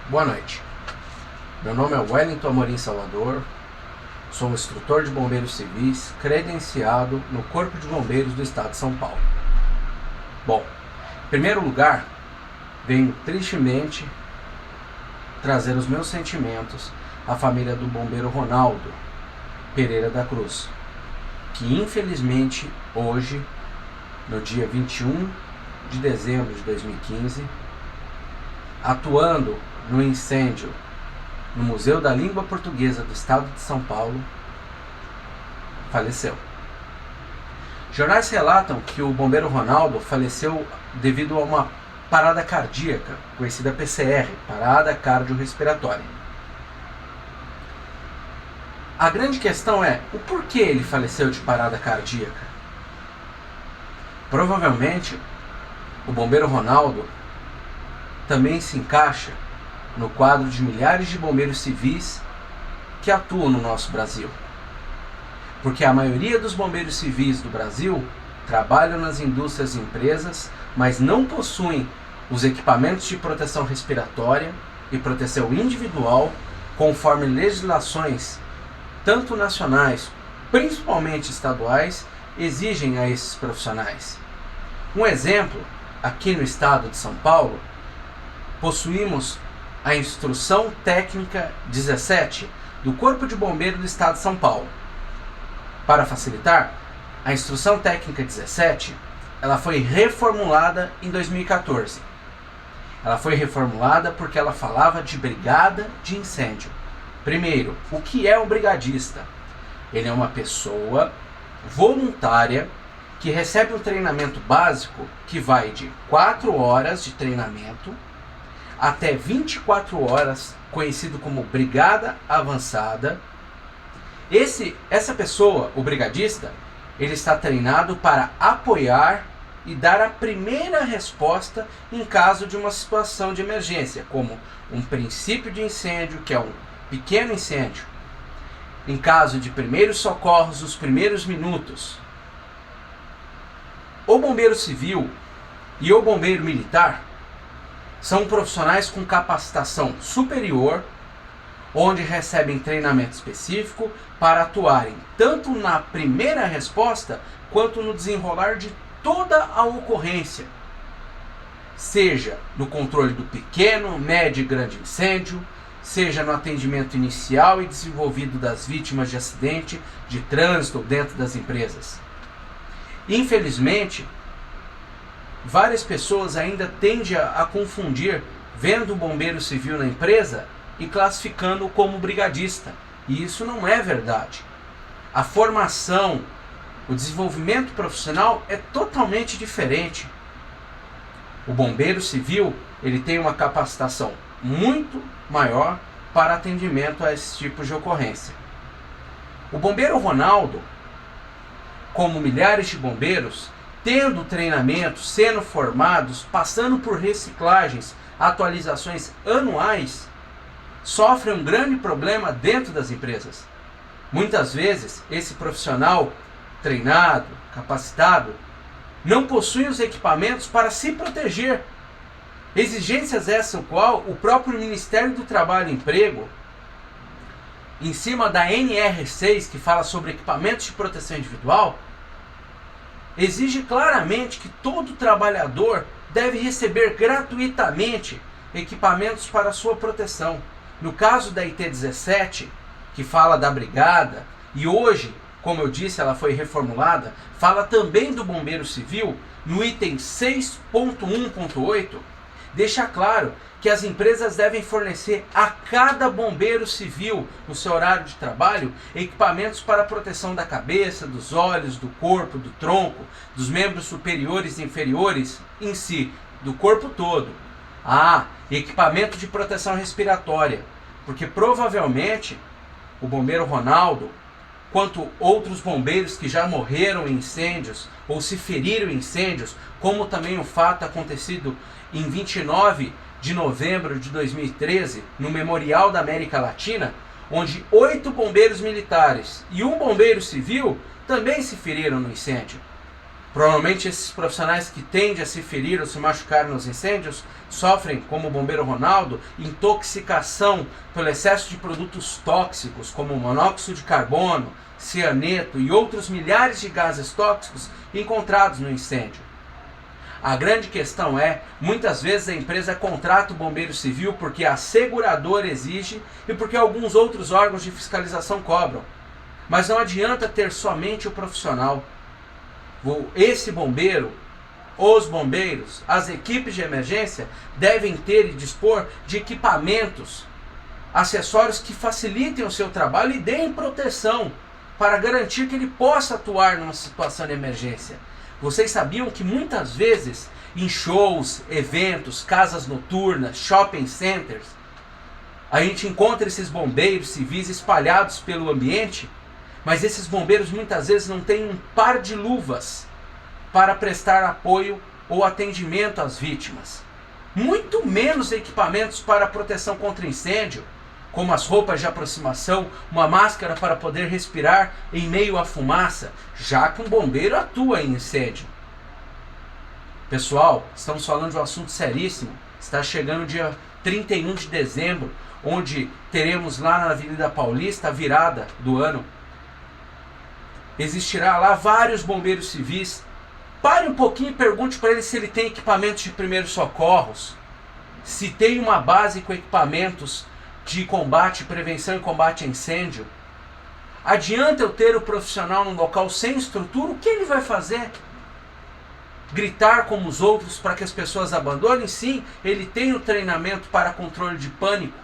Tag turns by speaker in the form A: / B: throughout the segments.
A: Boa noite. Meu nome é Wellington Amorim Salvador, sou um instrutor de bombeiros civis credenciado no Corpo de Bombeiros do Estado de São Paulo. Bom, em primeiro lugar, venho tristemente trazer os meus sentimentos à família do bombeiro Ronaldo Pereira da Cruz, que infelizmente hoje, no dia 21 de dezembro de 2015, atuando no incêndio no Museu da Língua Portuguesa do Estado de São Paulo, faleceu. Jornais relatam que o bombeiro Ronaldo faleceu devido a uma parada cardíaca, conhecida PCR, parada cardiorrespiratória. A grande questão é o porquê ele faleceu de parada cardíaca. Provavelmente, o bombeiro Ronaldo também se encaixa no quadro de milhares de bombeiros civis que atuam no nosso Brasil. Porque a maioria dos bombeiros civis do Brasil trabalham nas indústrias e empresas, mas não possuem os equipamentos de proteção respiratória e proteção individual conforme legislações, tanto nacionais, principalmente estaduais, exigem a esses profissionais. Um exemplo, aqui no estado de São Paulo, possuímos a Instrução Técnica 17 do Corpo de Bombeiros do Estado de São Paulo. Para facilitar, a Instrução Técnica 17 ela foi reformulada em 2014. Ela foi reformulada porque ela falava de brigada de incêndio. Primeiro, o que é um brigadista? Ele é uma pessoa voluntária que recebe um treinamento básico que vai de 4 horas de treinamento até 24 horas, conhecido como brigada avançada. Essa pessoa, o brigadista, ele está treinado para apoiar e dar a primeira resposta em caso de uma situação de emergência, como um princípio de incêndio, que é um pequeno incêndio, em caso de primeiros socorros, os primeiros minutos. O bombeiro civil e o bombeiro militar são profissionais com capacitação superior, onde recebem treinamento específico para atuarem tanto na primeira resposta quanto no desenrolar de toda a ocorrência, seja no controle do pequeno, médio e grande incêndio, seja no atendimento inicial e desenvolvido das vítimas de acidente de trânsito dentro das empresas. Infelizmente, várias pessoas ainda tendem a confundir vendo o bombeiro civil na empresa e classificando-o como brigadista. E isso não é verdade. A formação, o desenvolvimento profissional é totalmente diferente. O bombeiro civil ele tem uma capacitação muito maior para atendimento a esse tipo de ocorrência. O bombeiro Ronaldo, como milhares de bombeiros, tendo treinamento, sendo formados, passando por reciclagens, atualizações anuais, sofre um grande problema dentro das empresas. Muitas vezes, esse profissional treinado, capacitado, não possui os equipamentos para se proteger. Exigências essas qual o próprio Ministério do Trabalho e Emprego, em cima da NR6, que fala sobre equipamentos de proteção individual, exige claramente que todo trabalhador deve receber gratuitamente equipamentos para sua proteção. No caso da IT-17, que fala da brigada, e hoje, como eu disse, ela foi reformulada, fala também do bombeiro civil, no item 6.1.8, deixa claro que as empresas devem fornecer a cada bombeiro civil, no seu horário de trabalho, equipamentos para a proteção da cabeça, dos olhos, do corpo, do tronco, dos membros superiores e inferiores em si, do corpo todo. Equipamento de proteção respiratória, porque provavelmente o bombeiro Ronaldo, quanto outros bombeiros que já morreram em incêndios ou se feriram em incêndios, como também o fato acontecido em 29 de novembro de 2013, no Memorial da América Latina, onde 8 bombeiros militares e um bombeiro civil também se feriram no incêndio. Provavelmente esses profissionais que tendem a se ferir ou se machucar nos incêndios sofrem, como o bombeiro Ronaldo, intoxicação pelo excesso de produtos tóxicos, como monóxido de carbono, cianeto e outros milhares de gases tóxicos encontrados no incêndio. A grande questão é, muitas vezes a empresa contrata o bombeiro civil porque a seguradora exige e porque alguns outros órgãos de fiscalização cobram. Mas não adianta ter somente o profissional. Esse bombeiro, os bombeiros, as equipes de emergência devem ter e dispor de equipamentos, acessórios que facilitem o seu trabalho e deem proteção para garantir que ele possa atuar numa situação de emergência. Vocês sabiam que muitas vezes em shows, eventos, casas noturnas, shopping centers, a gente encontra esses bombeiros civis espalhados pelo ambiente, mas esses bombeiros muitas vezes não têm um par de luvas para prestar apoio ou atendimento às vítimas. Muito menos equipamentos para proteção contra incêndio, como as roupas de aproximação, uma máscara para poder respirar em meio à fumaça, já que um bombeiro atua em incêndio. Pessoal, estamos falando de um assunto seríssimo. Está chegando o dia 31 de dezembro, onde teremos lá na Avenida Paulista a virada do ano. Existirá lá vários bombeiros civis. Pare um pouquinho e pergunte para ele se ele tem equipamentos de primeiros socorros, se tem uma base com equipamentos de combate, prevenção e combate a incêndio. Adianta eu ter o profissional num local sem estrutura? O que ele vai fazer? Gritar como os outros para que as pessoas abandonem? Sim, ele tem o treinamento para controle de pânico.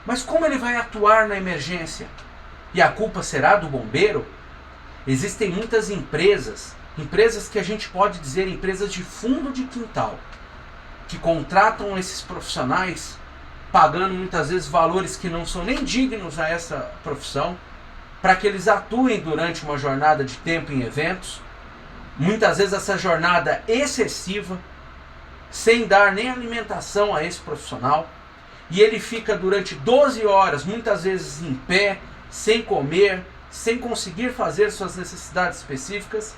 A: Mas como ele vai atuar na emergência? E a culpa será do bombeiro? Existem muitas empresas que a gente pode dizer empresas de fundo de quintal, que contratam esses profissionais pagando muitas vezes valores que não são nem dignos a essa profissão, para que eles atuem durante uma jornada de tempo em eventos, muitas vezes essa jornada excessiva, sem dar nem alimentação a esse profissional, e ele fica durante 12 horas, muitas vezes em pé, sem comer, sem conseguir fazer suas necessidades específicas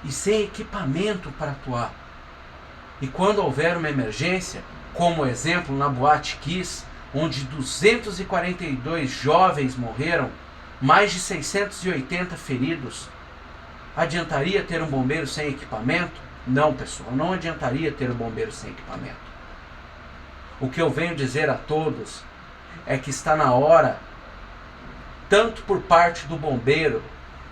A: e sem equipamento para atuar. E quando houver uma emergência, como exemplo na Boate Kiss, onde 242 jovens morreram, mais de 680 feridos, adiantaria ter um bombeiro sem equipamento? Não, pessoal, não adiantaria ter um bombeiro sem equipamento. O que eu venho dizer a todos é que está na hora, tanto por parte do bombeiro,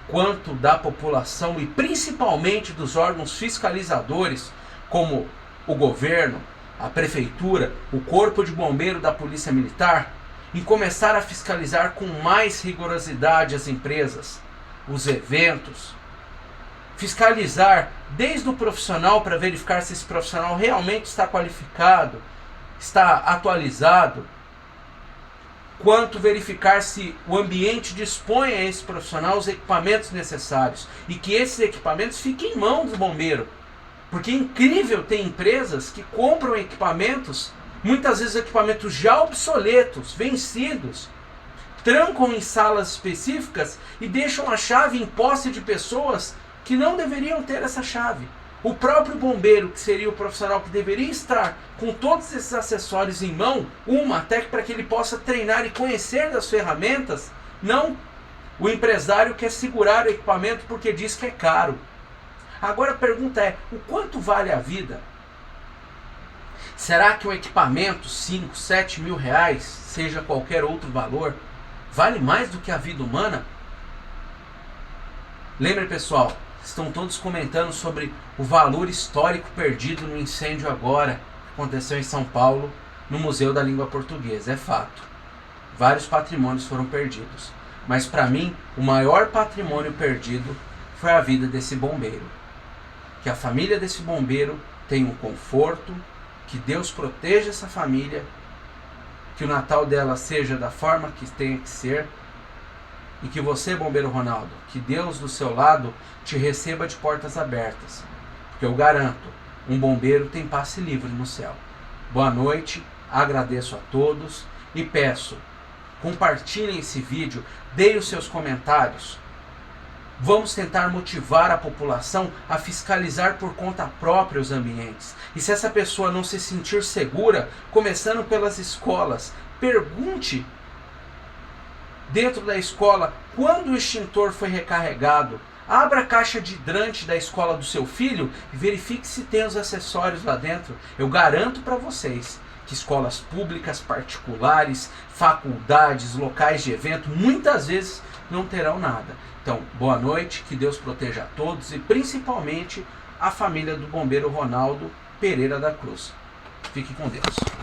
A: quanto da população e principalmente dos órgãos fiscalizadores, como o governo, a prefeitura, o corpo de bombeiro da polícia militar, em começar a fiscalizar com mais rigorosidade as empresas, os eventos, fiscalizar desde o profissional para verificar se esse profissional realmente está qualificado, está atualizado, quanto verificar se o ambiente dispõe a esse profissional os equipamentos necessários e que esses equipamentos fiquem em mão do bombeiro. Porque é incrível ter empresas que compram equipamentos, muitas vezes equipamentos já obsoletos, vencidos, trancam em salas específicas e deixam a chave em posse de pessoas que não deveriam ter essa chave. O próprio bombeiro, que seria o profissional que deveria estar com todos esses acessórios em mão, até para que ele possa treinar e conhecer das ferramentas, não. O empresário quer segurar o equipamento porque diz que é caro. Agora a pergunta é, o quanto vale a vida? Será que um equipamento, 5, 7 mil reais, seja qualquer outro valor, vale mais do que a vida humana? Lembre, pessoal, estão todos comentando sobre o valor histórico perdido no incêndio agora, que aconteceu em São Paulo, no Museu da Língua Portuguesa. É fato. Vários patrimônios foram perdidos. Mas para mim, o maior patrimônio perdido foi a vida desse bombeiro. Que a família desse bombeiro tenha um conforto, que Deus proteja essa família, que o Natal dela seja da forma que tem que ser, e que você, bombeiro Ronaldo, que Deus do seu lado te receba de portas abertas. Porque eu garanto, um bombeiro tem passe livre no céu. Boa noite, agradeço a todos e peço, compartilhem esse vídeo, deem os seus comentários, Vamos tentar motivar a população a fiscalizar por conta própria os ambientes. E se essa pessoa não se sentir segura, começando pelas escolas, pergunte dentro da escola quando o extintor foi recarregado. Abra a caixa de hidrante da escola do seu filho e verifique se tem os acessórios lá dentro. Eu garanto para vocês que escolas públicas, particulares, faculdades, locais de evento, muitas vezes não terão nada. Então, boa noite, que Deus proteja a todos e principalmente a família do bombeiro Ronaldo Pereira da Cruz. Fique com Deus.